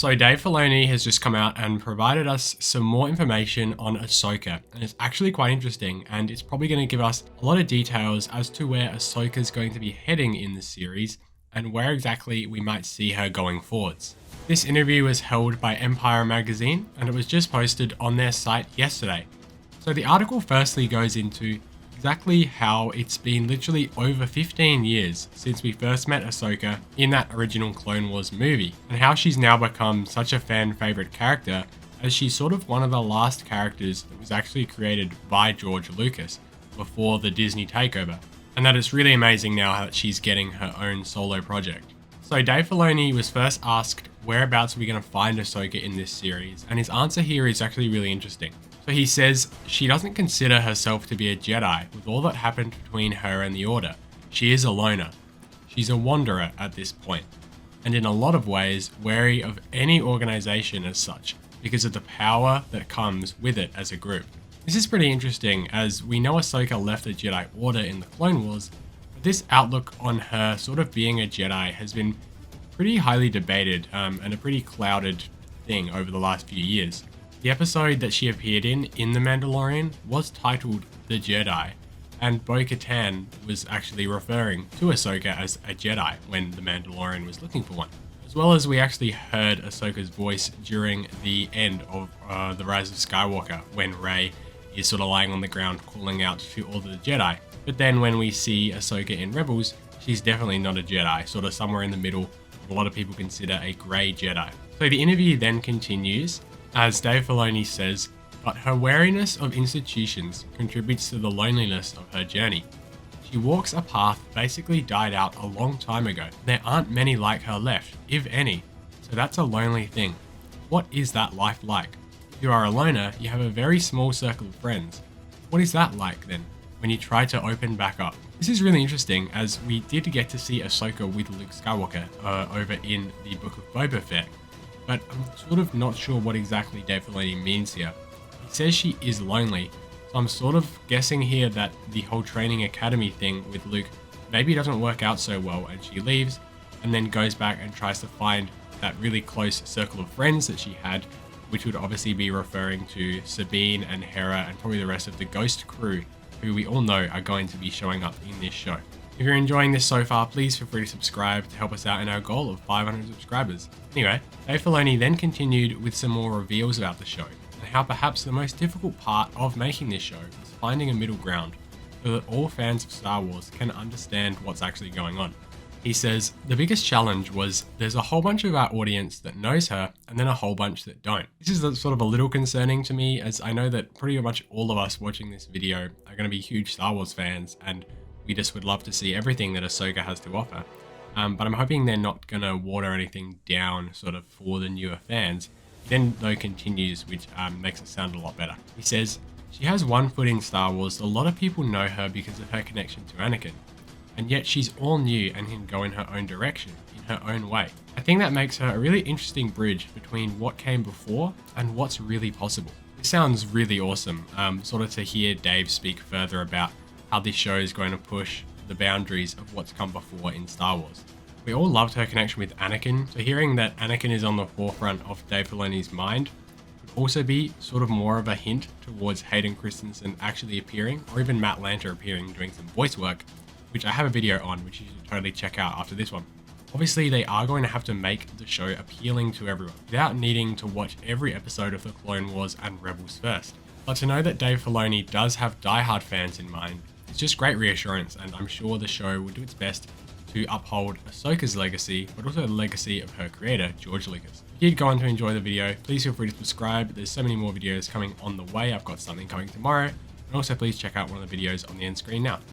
So Dave Filoni has just come out and provided us some more information on Ahsoka, and it's actually quite interesting, and it's probably going to give us a lot of details as to where Ahsoka is going to be heading in the series and where exactly we might see her going forwards. This interview was held by Empire magazine and it was just posted on their site yesterday. So the article firstly goes into exactly how it's been literally over 15 years since we first met Ahsoka in that original Clone Wars movie, and how she's now become such a fan favorite character as she's sort of one of the last characters that was actually created by George Lucas before the Disney takeover, and that it's really amazing now that she's getting her own solo project. So Dave Filoni was first asked whereabouts are we going to find Ahsoka in this series, and his answer here is actually really interesting. So he says she doesn't consider herself to be a Jedi with all that happened between her and the Order. She is a loner. She's a wanderer at this point, and in a lot of ways wary of any organization as such because of the power that comes with it as a group. This is pretty interesting as we know Ahsoka left the Jedi Order in the Clone Wars, but this outlook on her sort of being a Jedi has been pretty highly debated and a pretty clouded thing over the last few years. The episode that she appeared in The Mandalorian was titled The Jedi, and Bo-Katan was actually referring to Ahsoka as a Jedi when The Mandalorian was looking for one. As well as we actually heard Ahsoka's voice during the end of The Rise of Skywalker when Rey is sort of lying on the ground calling out to all the Jedi. But then when we see Ahsoka in Rebels, she's definitely not a Jedi, sort of somewhere in the middle, what a lot of people consider a grey Jedi. So the interview then continues, as Dave Filoni says, but her wariness of institutions contributes to the loneliness of her journey. She walks a path basically died out a long time ago. There aren't many like her left, if any, so that's a lonely thing. What is that life like? If you are a loner, you have a very small circle of friends. What is that like then, when you try to open back up? This is really interesting as we did get to see Ahsoka with Luke Skywalker over in the Book of Boba Fett. But I'm sort of not sure what exactly Dave Filoni means here. He says she is lonely, so I'm sort of guessing here that the whole training academy thing with Luke maybe doesn't work out so well and she leaves and then goes back and tries to find that really close circle of friends that she had, which would obviously be referring to Sabine and Hera and probably the rest of the Ghost crew, who we all know are going to be showing up in this show. If you're enjoying this so far, please feel free to subscribe to help us out in our goal of 500 subscribers. Anyway, Dave Filoni then continued with some more reveals about the show, and how perhaps the most difficult part of making this show is finding a middle ground so that all fans of Star Wars can understand what's actually going on. He says, the biggest challenge was there's a whole bunch of our audience that knows her and then a whole bunch that don't. This is sort of a little concerning to me as I know that pretty much all of us watching this video are going to be huge Star Wars fans and we just would love to see everything that Ahsoka has to offer. But I'm hoping they're not going to water anything down sort of for the newer fans. He then though continues, which makes it sound a lot better. He says, she has one foot in Star Wars. A lot of people know her because of her connection to Anakin. And yet she's all new and can go in her own direction, in her own way. I think that makes her a really interesting bridge between what came before and what's really possible. This sounds really awesome, sort of to hear Dave speak further about how this show is going to push the boundaries of what's come before in Star Wars. We all loved her connection with Anakin, so hearing that Anakin is on the forefront of Dave Filoni's mind would also be sort of more of a hint towards Hayden Christensen actually appearing, or even Matt Lanter appearing doing some voice work, which I have a video on, which you should totally check out after this one. Obviously, they are going to have to make the show appealing to everyone, without needing to watch every episode of the Clone Wars and Rebels first. But to know that Dave Filoni does have diehard fans in mind, it's just great reassurance, and I'm sure the show will do its best to uphold Ahsoka's legacy, but also the legacy of her creator, George Lucas. If you did go on to enjoy the video, please feel free to subscribe. There's so many more videos coming on the way. I've got something coming tomorrow. And also please check out one of the videos on the end screen now.